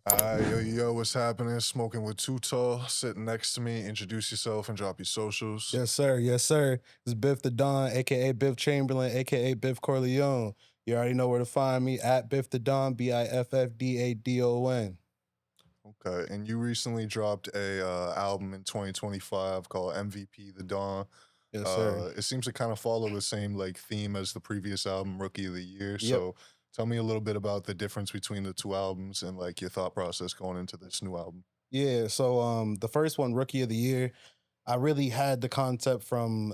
Yo, what's happening? Smoking with Too Tall, sitting next to me. Introduce yourself and drop your socials. Yes, sir. Yes, sir. It's Biff the Don, aka Biff Chamberlain, aka Biff Corleone. You already know where to find me at Biff the Don, BIFFDADON. Okay, and you recently dropped a album in 2025 called MVP The Dawn. Yes, sir. It seems to kind of follow the same like theme as the previous album, Rookie of the Year. Yep. So tell me a little bit about the difference between the two albums and like your thought process going into this new album. Yeah. So the first one, Rookie of the Year, I really had the concept from,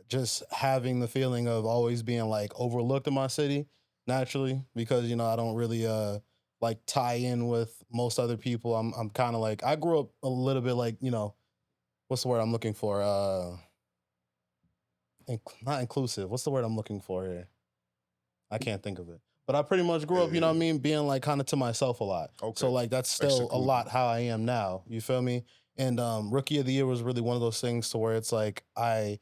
just having the feeling of always being like overlooked in my city naturally, because, I don't really like tie in with most other people. I'm kind of like I grew up a little bit like, what's the word I'm looking for? Not inclusive. What's the word I'm looking for here? I can't think of it. But I pretty much grew up, you know what I mean, being like kind of to myself a lot. So Okay, like that's like still a secluded. lot how I am now. You feel me? And Rookie of the Year was really one of those things to where it's like I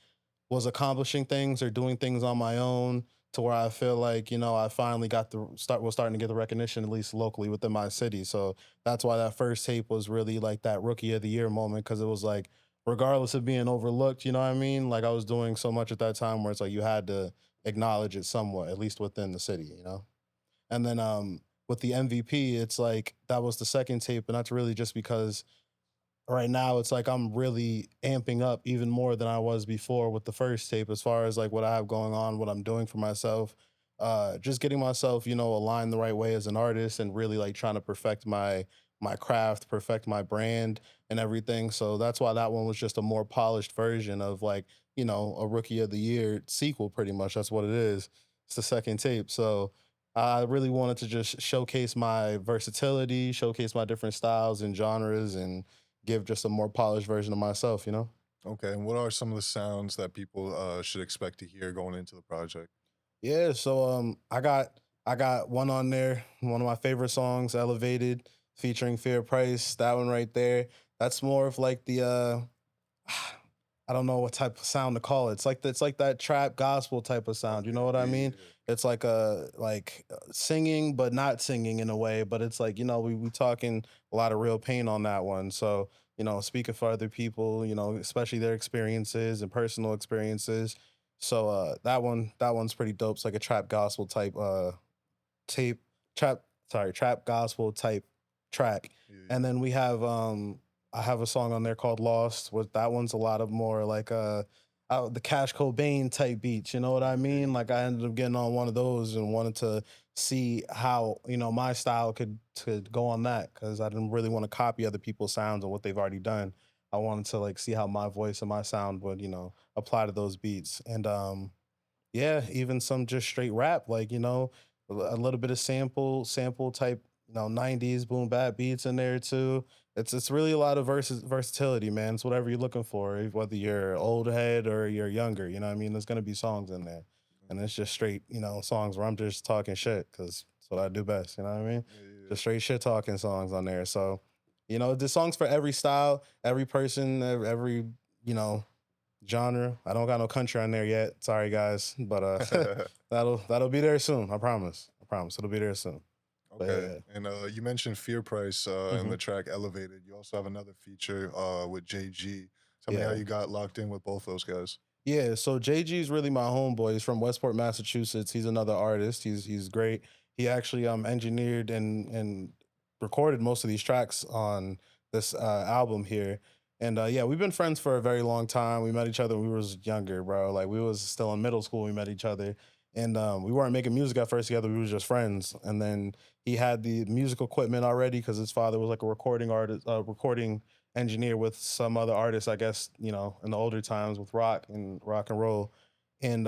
was accomplishing things or doing things on my own to where I feel like, I finally got the start was starting to get the recognition, at least locally within my city. So that's why that first tape was really like that Rookie of the Year moment, because it was like, regardless of being overlooked, you know what I mean? Like I was doing so much at that time where it's like you had to acknowledge it somewhat, at least within the city. And then with the MVP, it's like that was the second tape, and that's really just because right now it's like I'm really amping up even more than I was before with the first tape, as far as like what I have going on, what I'm doing for myself, just getting myself, aligned the right way as an artist, and really like trying to perfect my craft, perfect my brand and everything. So that's why that one was just a more polished version of like, a Rookie of the Year sequel. Pretty much that's what it is. It's the second tape. So I really wanted to just showcase my versatility, showcase my different styles and genres, and give just a more polished version of myself. Okay, and what are some of the sounds that people should expect to hear going into the project? Yeah, so I got one on there, one of my favorite songs, Elevated, featuring Fair Price. That one right there. That's more of like the I don't know what type of sound to call it. It's like that trap gospel type of sound. You Okay, know what I yeah, mean? yeah, yeah. It's like a singing but not singing in a way, but it's like, we talking a lot of real pain on that one. So, speaking for other people, especially their experiences and personal experiences. So that one's pretty dope. It's like a trap gospel type tape trap gospel type track. Yeah, And yeah. then we have I have a song on there called Lost. With that one's a lot of more like the Cash Cobain type beats, you know what I Yeah, mean? yeah, Like I ended up getting on one of those and wanted to see how, my style could go on that, cuz I didn't really want to copy other people's sounds and what they've already done. I wanted to like see how my voice and my sound would, apply to those beats. And yeah, even some just straight rap, like, a little bit of sample type, 90s boom bap beats in there too. It's really a lot of versatility, man. It's whatever you're looking for, whether you're old head or you're younger, you know what I mean? There's gonna be songs in there. And it's just straight, songs where I'm just talking shit, because that's what I do best, you know what I mean? yeah, yeah. Just straight shit talking songs on there. So, the songs for every style, every person, every, you know, genre. I don't got no country on there yet. Sorry guys, but that'll be there soon. I promise. I promise it'll be there soon. But Okay, yeah. and you mentioned Fear Price in Hmm. the track Elevated. You also have another feature with JG. Tell me how Yeah. you got locked in with both those guys. Yeah, so JG is really my homeboy. He's from Westport, Massachusetts. He's another artist. He's great. He actually engineered and recorded most of these tracks on this album here. And yeah, we've been friends for a very long time. We met each other when we was younger, bro. Like we was still in middle school when we met each other. And we weren't making music at first together. We was just friends. And then he had the musical equipment already because his father was like a recording artist, recording engineer with some other artists, I guess, in the older times with rock and roll. And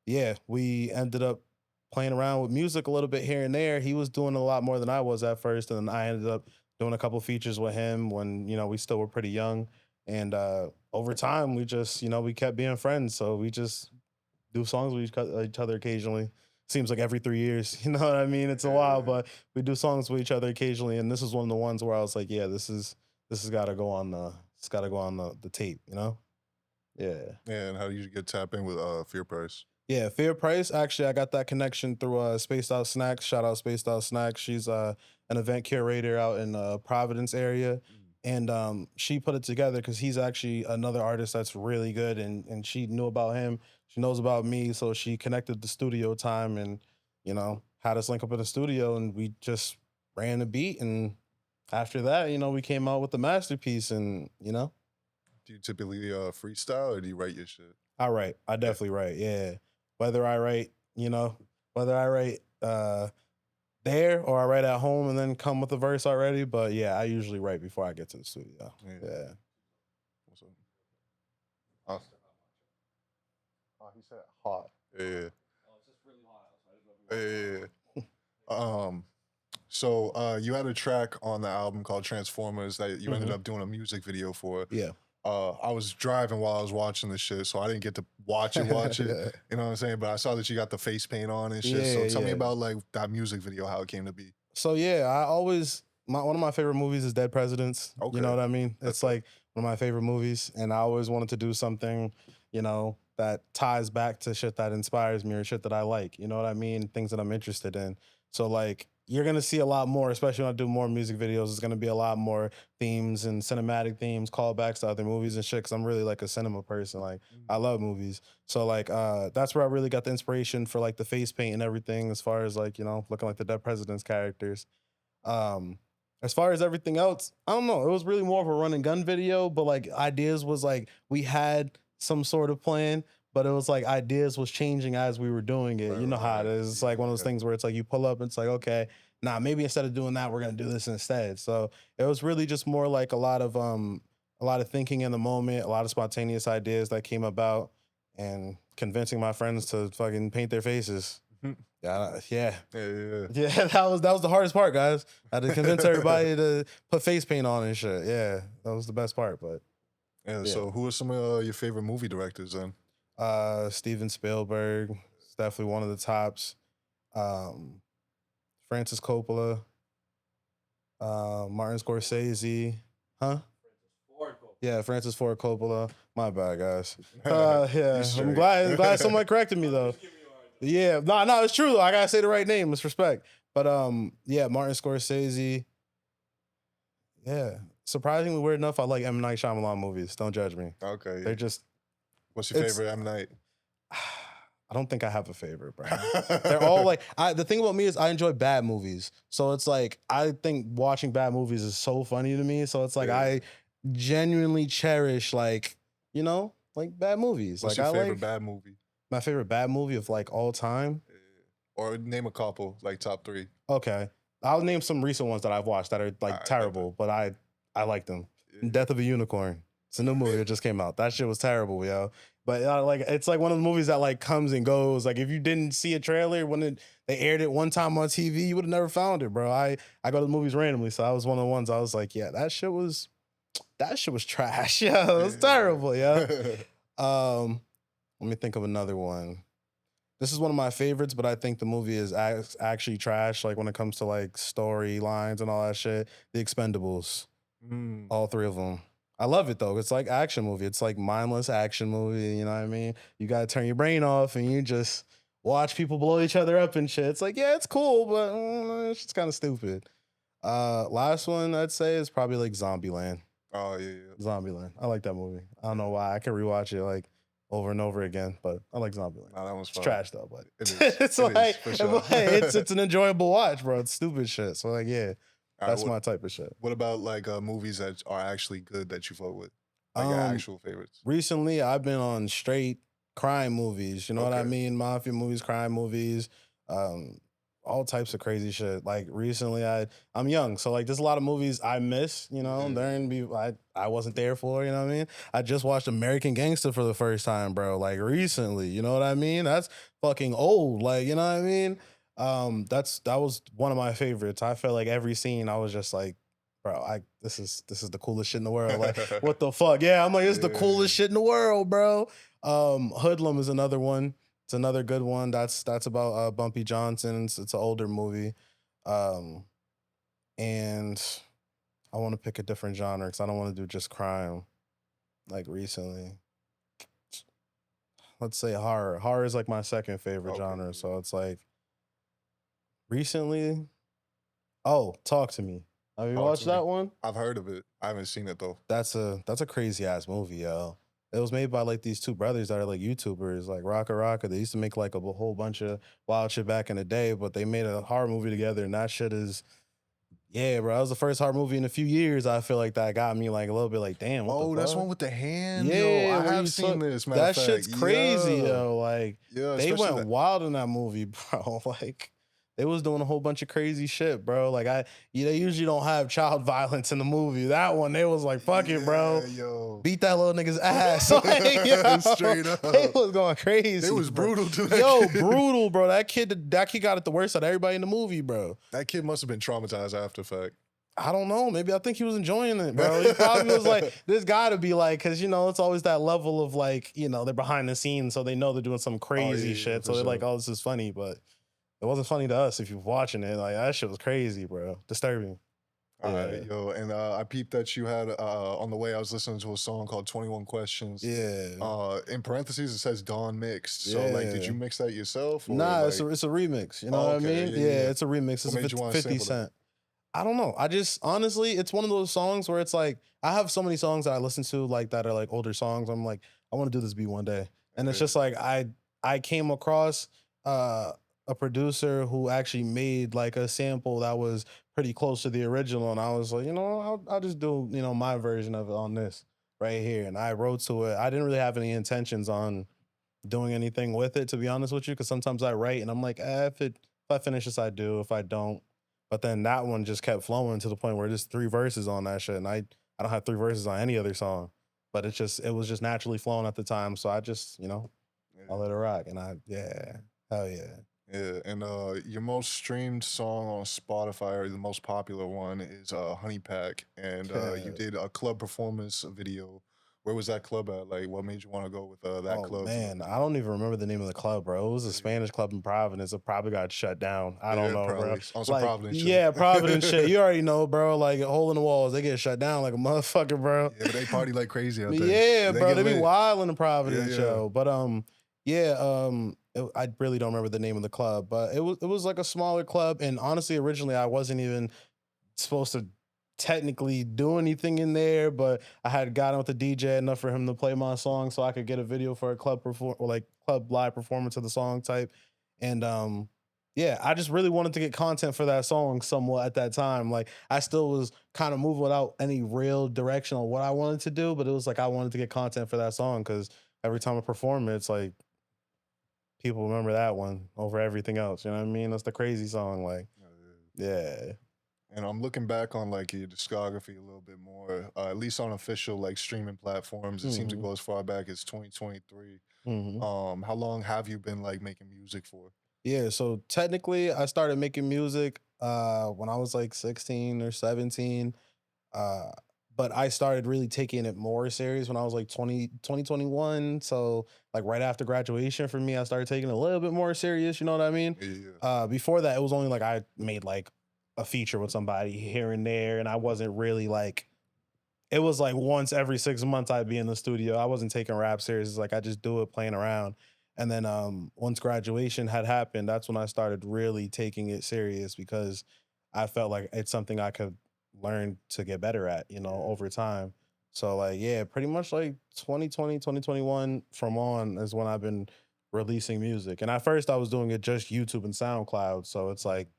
yeah, we ended up playing around with music a little bit here and there. He was doing a lot more than I was at first, and then I ended up doing a couple features with him when, we still were pretty young. And over time we just, we kept being friends. So we just do songs with each other occasionally. Seems like every 3 years, you know what I mean? It's a while, Yeah, but we do songs with each other occasionally. And this is one of the ones where I was like, yeah, this has got to go on it's got to go on the tape. Yeah. yeah. And how did you get tap in with Fear Price? Yeah, Fair Price. Actually, I got that connection through Spaced Out Snacks. Shout out Spaced Out Snacks. She's an event curator out in Providence area, Mm. and she put it together because he's actually another artist that's really good, and she knew about him. She knows about me, so she connected the studio time, and had us link up in the studio, and we just ran the beat, and after that, we came out with the masterpiece, and Do you typically freestyle or do you write your shit? I write. I Yeah. definitely write. Yeah. Whether I write, whether I write there or I write at home and then come with a verse already. But yeah, I usually write before I get to the studio. Yeah. Yeah. What's up? Uh, Oh, he said hot. yeah. Yeah. So you had a track on the album called Transformers that you ended Mhm. up doing a music video for. Yeah. I was driving while I was watching the shit, so I didn't get to watch it. Yeah. You know what I'm saying? But I saw that you got the face paint on and shit. Yeah, So tell me yeah. about like that music video, how it came to be. So yeah, I always one of my favorite movies is Dead Presidents. You Okay. know what I mean? That's It's like one of my favorite movies, and I always wanted to do something, that ties back to shit that inspires me or shit that I like. You know what I mean? Things that I'm interested in. So like you're gonna see a lot more, especially when I do more music videos. It's gonna be a lot more themes and cinematic themes, callbacks to other movies and shit. Cause I'm really like a cinema person. Like I love movies. So like that's where I really got the inspiration for like the face paint and everything, as far as like, looking like the Dead President's characters. Um as far as everything else, I don't know. It was really more of a run and gun video, but like ideas was like we had some sort of plan, but it was like ideas was changing as we were doing it. Right, You know how it right. is. It's like one of those Yeah. things where it's like you pull up and it's like, okay, nah, maybe instead of doing that, we're gonna do this instead. So it was really just more like a lot of thinking in the moment, a lot of spontaneous ideas that came about, and convincing my friends to fucking paint their faces. Yeah, yeah. Yeah. Yeah, that was the hardest part, guys. I had to convince everybody to put face paint on and shit. Yeah, that was the best part. But Yeah. yeah, So who are some of your favorite movie directors then? Steven Spielberg is definitely one of the tops. Um, Francis Coppola, Martin Scorsese, huh? Yeah, Francis Ford Coppola. My bad, guys. Yeah, You I'm straight. glad someone corrected me though. Yeah, no, it's true though. I gotta say the right name. It's respect. But yeah, Martin Scorsese. Yeah, surprisingly weird enough, I like M Night Shyamalan movies. Don't judge me. Okay. They're just. What's your It's. favorite M Night? I don't think I have a favorite, bro. They're all like. The thing about me is I enjoy bad movies, so it's like I think watching bad movies is so funny to me. So it's like Yeah. I genuinely cherish like bad movies. What's Like your I favorite like bad movie? my favorite bad movie of like all time. Yeah. Or name a couple, like top 3. Okay, I'll name some recent ones that I've watched that are like Alright, terrible, but I like them. Yeah. Death of a Unicorn. It's a new movie that just came out. That shit was terrible, yo. But like it's like one of the movies that like comes and goes. Like if you didn't see a trailer when they aired it one time on TV, you would have never found it, bro. I go to the movies randomly, so that was one of the ones I was like, yeah, that shit was trash. Yeah, it was terrible, yeah. Let me think of another one. This is one of my favorites, but I think the movie is actually trash. Like when it comes to like storylines and all that shit. The Expendables, Mm. all 3 of them. I love it though. It's like action movie. It's like mindless action movie. You know what I mean? You gotta turn your brain off and you just watch people blow each other up and shit. It's like, yeah, it's cool, but it's just kind of stupid. Last one I'd say is probably like Zombieland. Oh yeah. Zombieland. I like that movie. I don't know why. I can rewatch it like over and over again, but I like Zombieland. Nah, that one's It's fun. trash though, but It is. it's It is, like for sure. it's an enjoyable watch, bro. It's stupid shit. So like, yeah, Alright, that's my type of shit. What about like movies that are actually good that you fuck with? Like your Um, actual favorites? Recently, I've been on straight crime movies. You know what I Okay. mean? Mafia movies, crime movies, all types of crazy shit. Like recently, I'm young, so like there's a lot of movies I miss. Yeah. During I wasn't there for. You know what I mean? I just watched American Gangster for the first time, bro. Like recently, you know what I mean? That's fucking old. Like you know what I mean? That was one of my favorites. I felt like every scene I was just like, bro, this is the coolest shit in the world. Like, what the fuck? Yeah, I'm like, this is the coolest shit in the world, bro. Hoodlum is another one. It's another good one. That's about Bumpy Johnson. It's an older movie. And I want to pick a different genre because I don't want to do just crime. Like recently. Let's say horror. Horror is like my second favorite Okay, genre. yeah. So it's like recently. Oh, Talk to Me. Have you Talk watched to me. that one? I've heard of it. I haven't seen it though. That's a crazy ass movie, yo. It was made by like these two brothers that are like YouTubers, like Rocka Rocka. They used to make like a whole bunch of wild shit back in the day, but they made a horror movie together, and that shit is yeah, bro. That was the first horror movie in a few years. I feel like that got me like a little bit like, damn, what the Oh, that's one fuck? with the hand, yo. Yeah, I where have you seen took this. Matter of that fact, shit's crazy, yeah, yo. Like yeah. they Especially went that. wild in that movie, bro. Like they was doing a whole bunch of crazy shit, bro. Like they usually don't have child violence in the movie. That one, they was like, fuck it, Yeah, bro. yo. Beat that little nigga's ass. Like, yo, Straight they up. was going They crazy, was bro. brutal to that Yo, kid. brutal, bro. That kid got it the worst out of everybody in the movie, bro. That kid must have been traumatized after fact. I don't know. Maybe I think he was enjoying it, bro. He probably was like, this gotta be like, cause it's always that level of like, they're behind the scenes, so they know they're doing some Oh crazy yeah, yeah, shit. for So they're like, sure. oh, this is funny, but it wasn't funny to us if you're watching it. Like that shit was crazy, bro. Disturbing. All Yeah. right, yo, and I peeped that you had on the way. I was listening to a song called 21 Questions. Yeah. In parentheses, it says Dawn mixed. So, like, did Yeah. you mix that yourself or Nah, it's like? a remix. You know Oh, what I okay, mean? yeah, yeah, Yeah, yeah. it's a remix. What It's a made you want to 50 sample that? Cent. I don't know. I just honestly, it's one of those songs where it's like I have so many songs that I listen to like that are like older songs. I'm like, I want to do this beat one day. And it's Yeah, just like I came across uh a producer who actually made like a sample that was pretty close to the original. And I was like, I'll just do, my version of it on this right here. And I wrote to it. I didn't really have any intentions on doing anything with it, to be honest with you, because sometimes I write and I'm like, if I finish this, I do. If I don't, but then that one just kept flowing to the point where there's three verses on that shit, and I don't have three verses on any other song, but it was just naturally flowing at the time, so I just I yeah, let it rock, and yeah, hell yeah, yeah. And your most streamed song on Spotify, or the most popular one, is Honey Pack, and you did a club performance video. Where was that club at? Like, what made you want to go with that Oh club for the man, I video? don't even remember the name of the club, bro. It was a Yeah, Spanish club in Providence. It probably got shut down. I don't yeah, know, bro. probably on some Like, Providence shit. yeah, Providence shit. You already know, bro. Like, a hole in the walls, they get shut down like a motherfucker, bro. Yeah, but they party like crazy out there. Yeah, They bro, get they be lit. wild in the Yeah, Providence yeah. show. But yeah, I really don't remember the name of the club, but it was like a smaller club. And honestly, originally I wasn't even supposed to technically do anything in there, but I had gotten with the DJ enough for him to play my song so I could get a video for a club perform or like club live performance of the song type. And yeah, I just really wanted to get content for that song somewhat at that time. Like I still was kind of moving without any real direction on what I wanted to do, but it was like I wanted to get content for that song because every time I perform it, it's like people remember that one over everything else. You know what I mean? That's the crazy song. Like, Yeah, yeah. yeah. And I'm looking back on like your discography a little bit more, at least on official like streaming platforms. It seems to Hmm. go as far back as 2023. Hmm. How long have you been like making music for? Yeah, so technically I started making music when I was like 16 or 17. Uh but I started really taking it more serious when I was like 2021. So like right after graduation for me, I started taking it a little bit more serious, you know what I mean? Yeah, yeah, Before that it was only like I made like a feature with somebody here and there, and I wasn't really like it was like once every 6 months I'd be in the studio. I wasn't taking rap serious. It's like I just do it playing around. And then once graduation had happened, that's when I started really taking it serious because I felt like it's something I could learn to get better at, yeah. over time. So like yeah, pretty much like 2020, 2021 from on is when I've been releasing music. And at first I was doing it just YouTube and SoundCloud. So it's like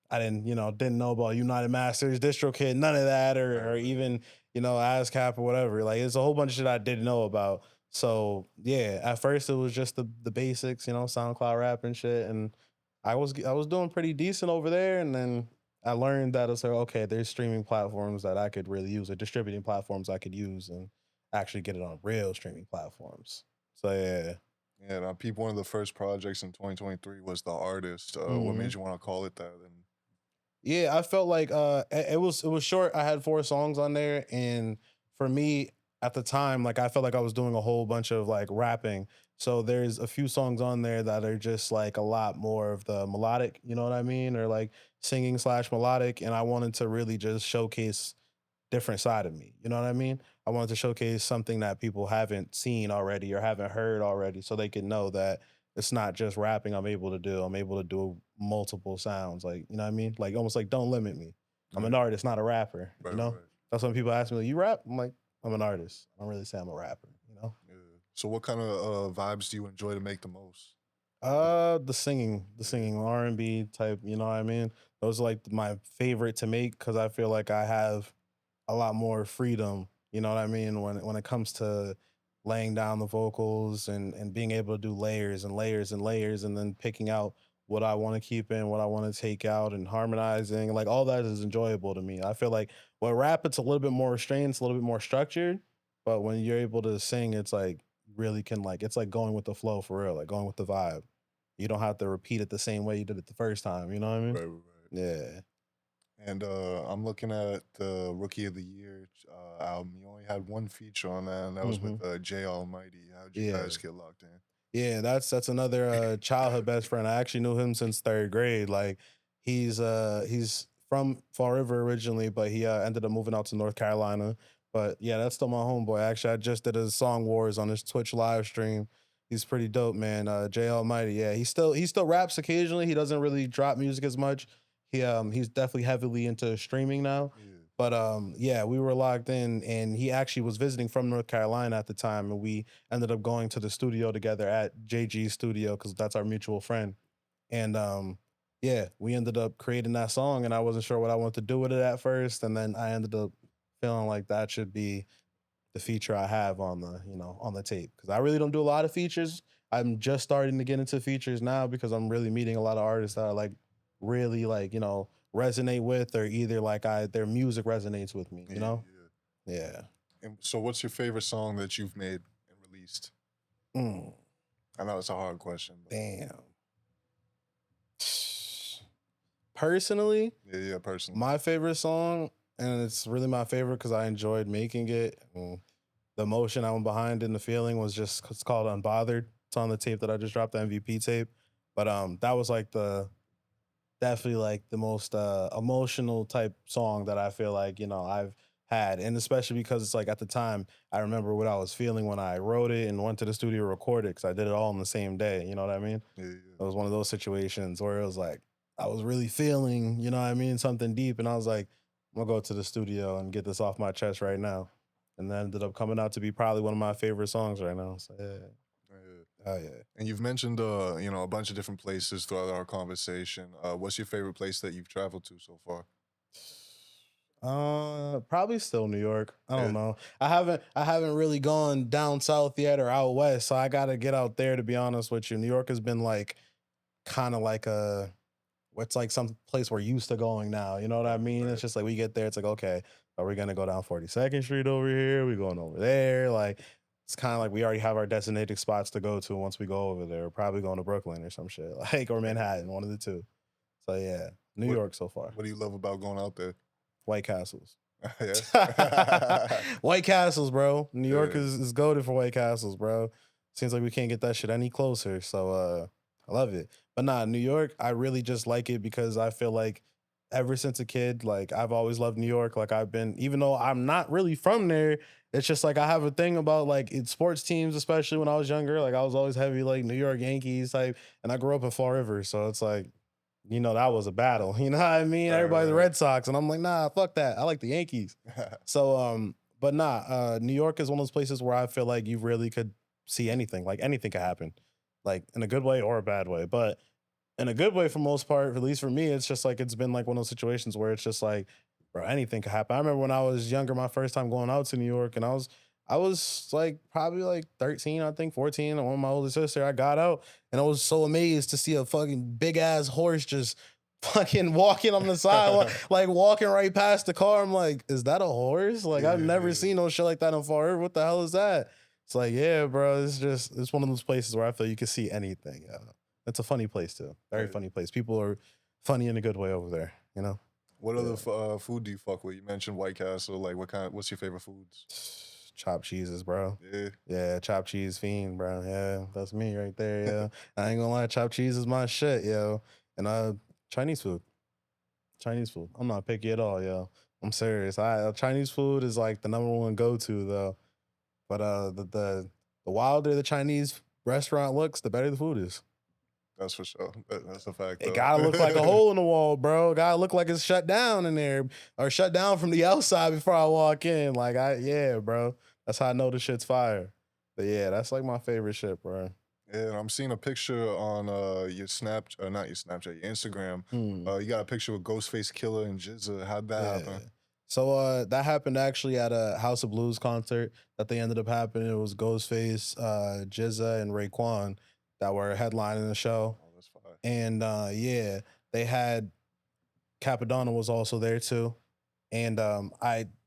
I didn't know about United Masters, DistroKid, none of that, Right, or right. even ASCAP or whatever. Like it's a whole bunch of shit I didn't know about. So yeah, at first it was just the basics, SoundCloud rap and shit, and I was doing pretty decent over there, and then I learned that it's like okay, there's streaming platforms that I could really use, or distributing platforms I could use, and actually get it on real streaming platforms. So yeah. Yeah, and I peeped one of the first projects in 2023 was The Artist. What made Mhm. you want to call it that? And Yeah, I felt like it was short. I had 4 songs on there, and for me at the time, like I felt like I was doing a whole bunch of like rapping. So there's a few songs on there that are just like a lot more of the melodic, you know what I mean, or like singing slash melodic. And I wanted to really just showcase different side of me. You know what I mean? I wanted to showcase something that people haven't seen already or haven't heard already, so they can know that it's not just rapping I'm able to do. I'm able to do multiple sounds. Like, you know what I mean? Like almost like don't limit me. I'm Right, an artist, not a rapper. right, You know? right. That's when people ask me, like, you rap? I'm like, I'm an artist. I don't really say I'm a rapper, you know? Yeah. So what kind of vibes do you enjoy to make the most? The Yeah, singing R&B type, you know what I mean? Those are like my favorite to make because I feel like I have a lot more freedom, you know what I mean, when it comes to laying down the vocals and being able to do layers and layers and layers and then picking out what I want to keep in, what I want to take out and harmonizing. Like all that is enjoyable to me. I feel like with rap it's a little bit more restrained, it's a little bit more structured, but when you're able to sing it's like really can like it's like going with the flow for real, like going with the vibe. You don't have to repeat it the same way you did it the first time, you know what I mean? right, right, right. Yeah. And I'm looking at the Rookie of the Year album. You only had one feature on that, and that was with Mhm. Jay Almighty. How'd you guys Yeah. get locked in? Yeah, that's another childhood best friend. I actually knew him since third grade. Like he's from Fall River originally, but he ended up moving out to North Carolina. But yeah, that's still my homeboy. Actually, I just did his Song Wars on his Twitch live stream. He's pretty dope, man. Jay Almighty. Yeah, he still raps occasionally. He doesn't really drop music as much. He's definitely heavily into streaming now. Yeah, But yeah, we were locked in and he actually was visiting from North Carolina at the time and we ended up going to the studio together at JG's studio because that's our mutual friend. And yeah, we ended up creating that song, and I wasn't sure what I wanted to do with it at first, and then I ended up feeling like that should be the feature I have on the on the tape because I really don't do a lot of features. I'm just starting to get into features now because I'm really meeting a lot of artists that I like really like resonate with or either like I their music resonates with me. yeah, You know? yeah. Yeah. And so, what's your favorite song that you've made and released? Mm, I know it's a hard question, but damn. Personally, yeah, yeah, personally, my favorite song, and it's really my favorite because I enjoyed making it. And the emotion I went behind it and the feeling was just it's called Unbothered. It's on the tape that I just dropped, the MVP tape. But that was like the definitely like the most emotional type song that I feel like, I've had. And especially because it's like at the time, I remember what I was feeling when I wrote it and went to the studio to record it because I did it all in the same day. You know what I mean? yeah, yeah, It was one of those situations where it was like I was really feeling, you know what I mean, something deep, and I was like, I'm gonna go to the studio and get this off my chest right now. And that ended up coming out to be probably one of my favorite songs right now. So yeah, yeah. oh yeah. And you've mentioned, a bunch of different places throughout our conversation. What's your favorite place that you've traveled to so far? Probably still New York. I don't Yeah, know. I haven't really gone down south yet or out west, so I gotta get out there to be honest with you. New York has been like kind of like a it's like some place we're used to going now. You know what right, I mean? right. It's just like we get there, it's like, okay, are we gonna go down 42nd Street over here? We going over there? Like it's kind of like we already have our designated spots to go to once we go over there. We're probably going to Brooklyn or some shit, like or Yeah, Manhattan, yeah. one of the two. So yeah, New What York so far. What do you love about going out there? White Castles. Yeah, White Castles, bro. New York yeah, is goaded for White Castles, bro. Seems like we can't get that shit any closer. So I love it. But nah, New York, I really just like it because I feel like ever since a kid, like I've always loved New York. Like I've been, even though I'm not really from there, it's just like I have a thing about like it's sports teams, especially when I was younger. Like I was always heavy like New York Yankees type, and I grew up in Fall River, so it's like that was a battle. You know what I mean? right, Everybody's the right, Red Sox, and I'm like, nah, fuck that. I like the Yankees. right. So, but nah, New York is one of those places where I feel like you really could see anything. Like anything could happen, like in a good way or a bad way. But in a good way, for most part, at least for me, it's just like it's been like one of those situations where it's just like, bro, anything could happen. I remember when I was younger, my first time going out to New York, and I was like probably like 13, I think 14. And with my older sister, I got out and I was so amazed to see a fucking big ass horse just fucking walking on the sidewalk, like walking right past the car. I'm like, is that a horse? Like Yeah, I've never yeah, seen no shit like that in Far River. What the hell is that? It's like, yeah, bro. It's one of those places where I feel you can see anything. Yeah. It's a funny place too. Very right. funny place. People are funny in a good way over there, you know? What other Yeah. food do you fuck with? You mentioned White Castle. Like, what's your favorite foods? Chopped cheeses, bro. Yeah, Yeah, chopped cheese fiend, bro. Yeah, that's me right there. Yeah, I ain't gonna lie, chopped cheese is my shit, yo. And Chinese food, Chinese food. I'm not picky at all, yo. I'm serious. Chinese food is like the number one go to though. But the wilder the Chinese restaurant looks, the better the food is. That's for sure. That's a fact, It though. gotta look like a hole in the wall, bro. It gotta look like it's shut down in there or shut down from the outside before I walk in. Like yeah, bro. That's how I know the shit's fire. But yeah, that's like my favorite shit, bro. Yeah, and I'm seeing a picture on your not your Snapchat, your Instagram. Hmm. You got a picture with Ghostface Killer and Jizza. How'd that Yeah. happen? So that happened actually at a House of Blues concert that they ended up happening. It was Ghostface, Jizza, and Raekwon that were headlining the show. Oh, that's fine. And yeah, they had Capadonna was also there too. And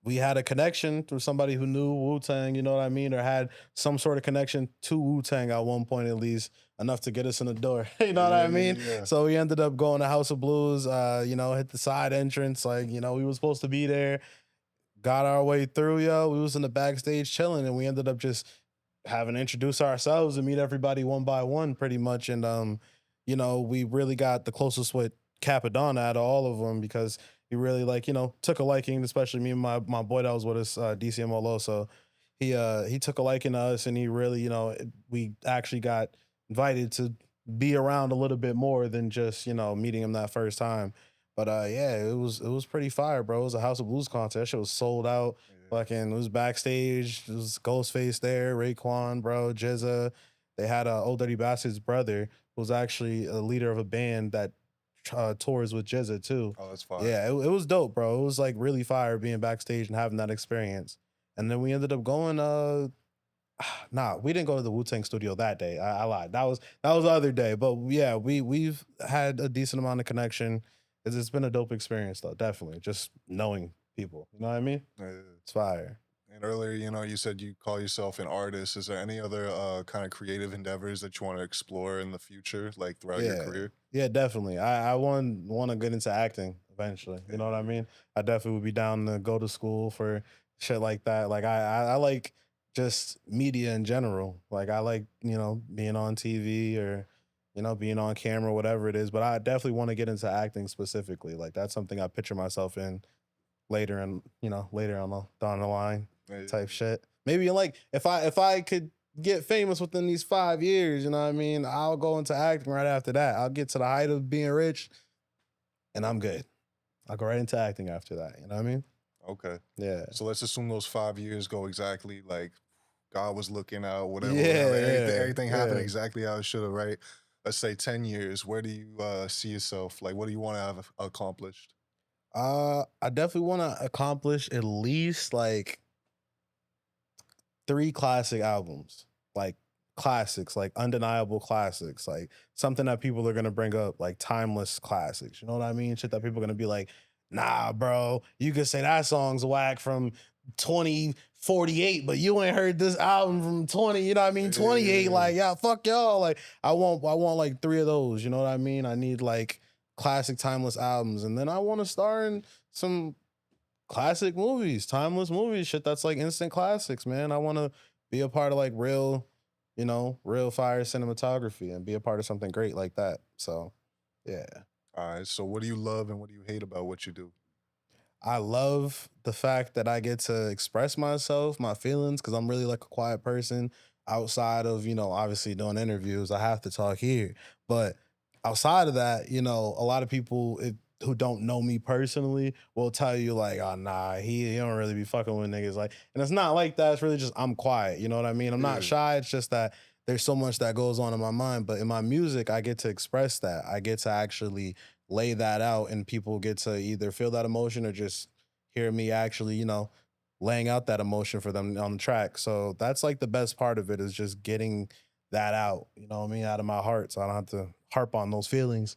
we had a connection through somebody who knew Wu-Tang, you know what I mean, or had some sort of connection to Wu-Tang at one point at least, enough to get us in the door. You know what Yeah, I yeah, mean? yeah. So we ended up going to House of Blues, hit the side entrance, like, we were supposed to be there, got our way through, yo. We was in the backstage chilling, and we ended up just having to introduce ourselves and meet everybody one by one pretty much. And we really got the closest with Capadonna out of all of them because he really took a liking, especially me and my boy that was with us, DCMO Low. So he took a liking to us, and he really, we actually got invited to be around a little bit more than just, meeting him that first time. But yeah, it was pretty fire, bro. It was a House of Blues concert. That shit was sold out. Yeah. Fucking, it was backstage. It was Ghostface there, Raekwon, bro, Jizza. They had Old Dirty Bastard's brother, who was actually a leader of a band that tours with Jizza too. Oh, that's fire. Yeah, it was dope, bro. It was like really fire being backstage and having that experience. And then we ended up going. Nah, we didn't go to the Wu-Tang studio that day. I lied. That was the other day. But yeah, we've had a decent amount of connection. It's been a dope experience though, definitely. Just knowing people. You know what I mean? Yeah. It's fire. And earlier, you said you call yourself an artist. Is there any other kind of creative endeavors that you want to explore in the future, like throughout your Yeah. career? Yeah, definitely. I want to get into acting eventually. You know what I mean? I definitely would be down to go to school for shit like that. Like I like just media in general. Like I like, being on TV or, being on camera, whatever it is. But I definitely want to get into acting specifically. Like that's something I picture myself in later and, later on down the line Yeah, type shit. Maybe like if I could get famous within these 5 years, you know what I mean? I'll go into acting right after that. I'll get to the height of being rich and I'm good. I'll go right into acting after that. You know what I mean? okay. Yeah. So let's assume those 5 years go exactly like God was looking out, whatever, Yeah, whatever. yeah, Everything happened yeah. exactly how it should have, right? Let's say 10 years. Where do you see yourself? Like, what do you want to have accomplished? I definitely want to accomplish at least like 3 classic albums, like classics, like undeniable classics, like something that people are gonna bring up, like timeless classics. You know what I mean? Shit that people are gonna be like, nah, bro, you could say that song's whack from 2048, but you ain't heard this album from 20, you know what I mean? 28, Yeah. like, yeah, fuck y'all. Like, I want like 3 of those, you know what I mean? I need like classic timeless albums. And then I want to star in some classic movies, timeless movies, shit that's like instant classics, man. I want to be a part of like real, real fire cinematography and be a part of something great like that. So, yeah. All right. So, what do you love and what do you hate about what you do? I love the fact that I get to express myself, my feelings, because I'm really like a quiet person outside of, obviously doing interviews. I have to talk here. But outside of that, a lot of people who don't know me personally will tell you, like, oh, nah, he don't really be fucking with niggas. Like, and it's not like that. It's really just I'm quiet. You know what I mean? I'm not Yeah. shy. It's just that there's so much that goes on in my mind. But in my music, I get to express that. I get to actually lay that out and people get to either feel that emotion or just hear me actually, laying out that emotion for them on the track. So that's like the best part of it is just getting that out, you know what I mean, out of my heart. So I don't have to harp on those feelings.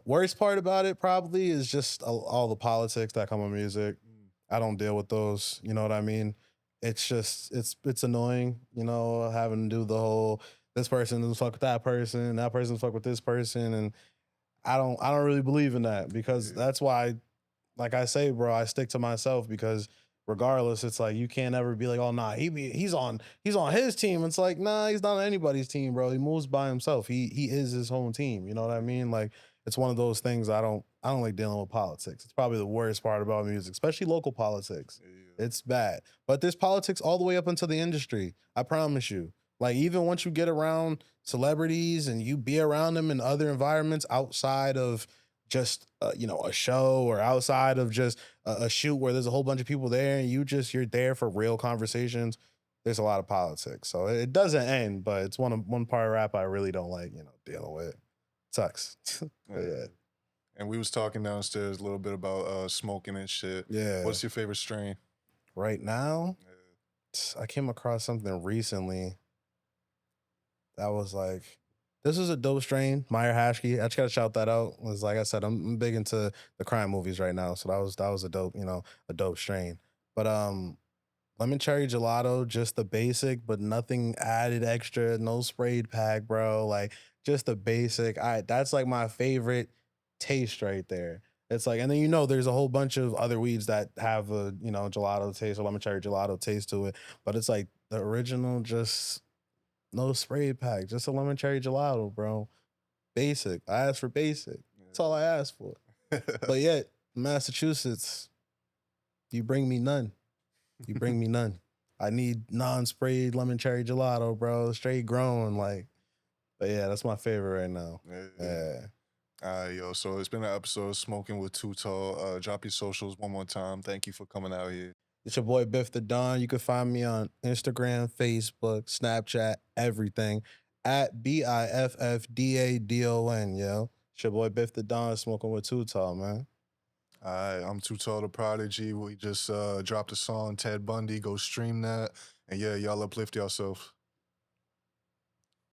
Worst part about it probably is just all the politics that come with music. Mm. I don't deal with those, you know what I mean? It's just it's annoying, having to do the whole this person doesn't fuck with that person fuck with this person, and I don't really believe in that because Yeah. that's why, like I say, bro, I stick to myself because regardless, it's like you can't ever be like, oh nah, he's on his team. It's like, nah, he's not on anybody's team, bro. He moves by himself. He is his own team. You know what I mean? Like it's one of those things I don't like dealing with politics. It's probably the worst part about music, especially local politics. Yeah. It's bad. But there's politics all the way up into the industry. I promise you. Like even once you get around celebrities and you be around them in other environments outside of just a show or outside of just a shoot where there's a whole bunch of people there and you're there for real conversations. There's a lot of politics, so it doesn't end. But it's one part of rap I really don't like, dealing with. Sucks. But Yeah. And we was talking downstairs a little bit about smoking and shit. yeah. What's your favorite strain? Right now, Yeah. I came across something recently that was like, this is a dope strain, Meyer Hashki. I just gotta shout that out. Was like I said, I'm big into the crime movies right now, so that was a dope, a dope strain. But lemon cherry gelato, just the basic, but nothing added extra, no sprayed pack, bro. Like just the basic. That's like my favorite taste right there. It's like, and then there's a whole bunch of other weeds that have a gelato taste or lemon cherry gelato taste to it, but it's like the original, just no spray pack, just a lemon cherry gelato, bro. Basic. I asked for basic. That's all I asked for. But yet, Massachusetts, you bring me none. You bring me none. I need non-sprayed lemon cherry gelato, bro. Straight grown, like. But yeah, that's my favorite right now. Yeah. All right, yo. So it's been an episode of Smoking with Too Tall. Drop your socials one more time. Thank you for coming out here. It's your boy Biff the Don. You can find me on Instagram, Facebook, Snapchat, everything at BIFFDADON, yo. It's your boy Biff the Don, smoking with Too Tall, man. All right, I'm Too Tall to Prodigy. We just dropped a song, Ted Bundy. Go stream that. And yeah, y'all uplift yourself.